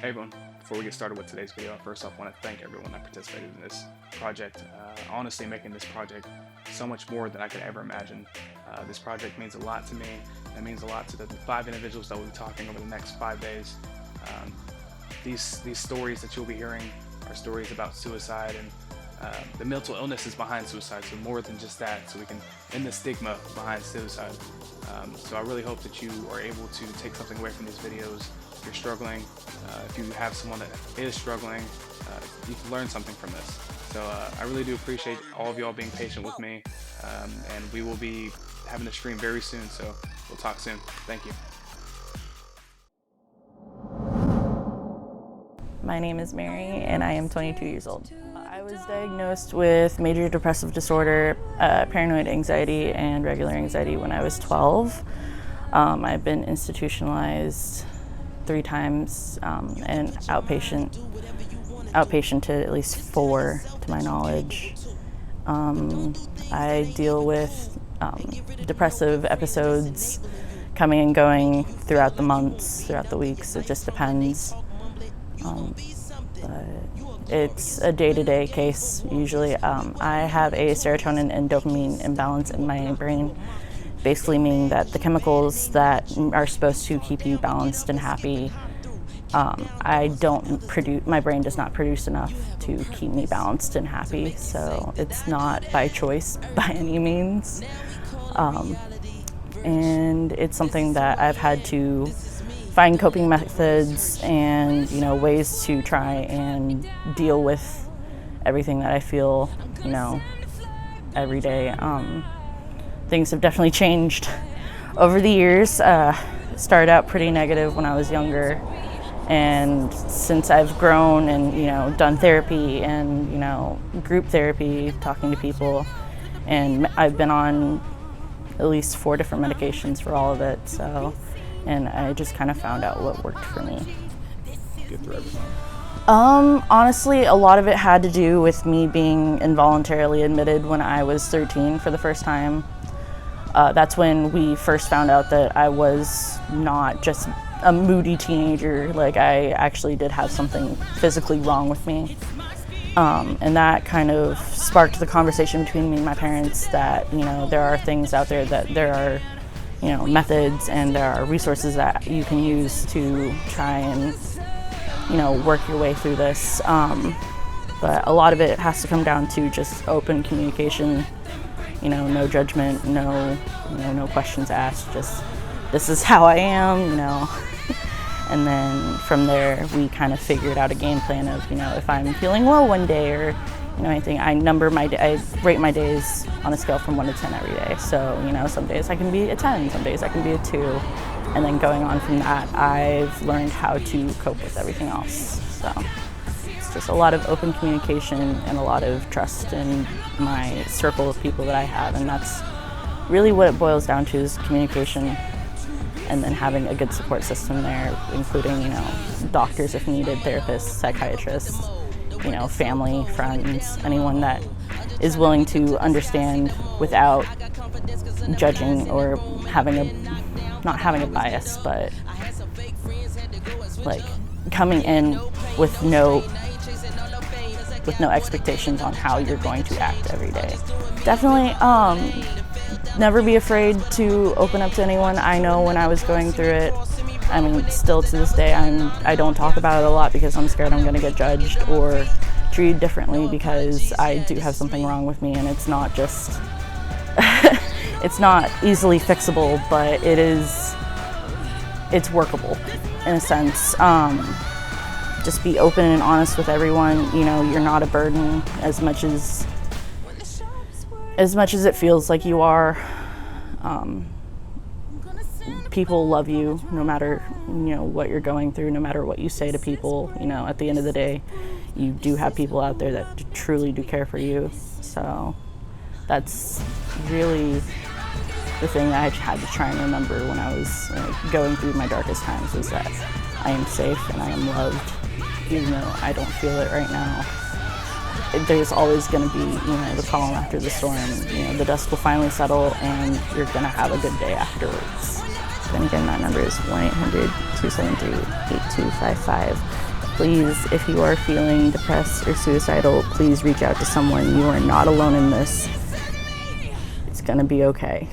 Hey everyone, before we get started with today's video, I first off want to thank everyone that participated in this project. Honestly, making this project so much more than I could ever imagine. This project means a lot to me. It means a lot to the 5 individuals that we'll be talking over the next 5 days. These stories that you'll be hearing are stories about suicide and the mental illnesses behind suicide, so more than just that, so we can end the stigma behind suicide. So I really hope that you are able to take something away from these videos. If you're struggling, if you have someone that is struggling, you can learn something from this. So I really do appreciate all of y'all being patient with me, and we will be having a stream very soon, so we'll talk soon. Thank you. My name is Mary and I am 22 years old. I was diagnosed with major depressive disorder, paranoid anxiety, and regular anxiety when I was 12. I've been institutionalized 3 times and outpatient to at least 4 to my knowledge. I deal with depressive episodes coming and going throughout the months, throughout the weeks. It just depends. But it's a day-to-day case usually. I have a serotonin and dopamine imbalance in my brain, basically meaning that the chemicals that are supposed to keep you balanced and happy, my brain does not produce enough to keep me balanced and happy, so it's not by choice by any means. And it's something that I've had to find coping methods and, ways to try and deal with everything that I feel, every day. Things have definitely changed over the years. Started out pretty negative when I was younger, and since I've grown and, done therapy and, group therapy, talking to people, and I've been on at least 4 different medications for all of it, and I just kind of found out what worked for me. Get through everything. Honestly, a lot of it had to do with me being involuntarily admitted when I was 13 for the first time. That's when we first found out that I was not just a moody teenager, like I actually did have something physically wrong with me. And that kind of sparked the conversation between me and my parents that, there are things out there, that there are methods and there are resources that you can use to try and, work your way through this. But a lot of it has to come down to just open communication, no judgment, no questions asked, just this is how I am, And then from there, we kind of figured out a game plan of, if I'm feeling low one day or anything, I rate my days on a scale from 1 to 10 every day. So, some days I can be a 10, some days I can be a 2. And then going on from that, I've learned how to cope with everything else. So it's just a lot of open communication and a lot of trust in my circle of people that I have. And that's really what it boils down to, is communication. And then having a good support system there, including, doctors if needed, therapists, psychiatrists, family, friends, anyone that is willing to understand without judging or not having a bias, but like coming in with no expectations on how you're going to act every day. Definitely, never be afraid to open up to anyone. I know when I was going through it, still to this day, I don't talk about it a lot because I'm scared I'm going to get judged or treated differently because I do have something wrong with me, and it's not just, it's not easily fixable, but it's workable in a sense. Just be open and honest with everyone. You're not a burden as much as it feels like you are. People love you no matter what you're going through, no matter what you say to people. At the end of the day, you do have people out there that truly do care for you. So that's really the thing that I had to try and remember when I was going through my darkest times, was that I am safe and I am loved, even though I don't feel it right now. There's always going to be, the calm after the storm. The dust will finally settle and you're going to have a good day afterwards. And again, that number is 1-800-273-8255. Please, if you are feeling depressed or suicidal, please reach out to someone. You are not alone in this. It's gonna be okay.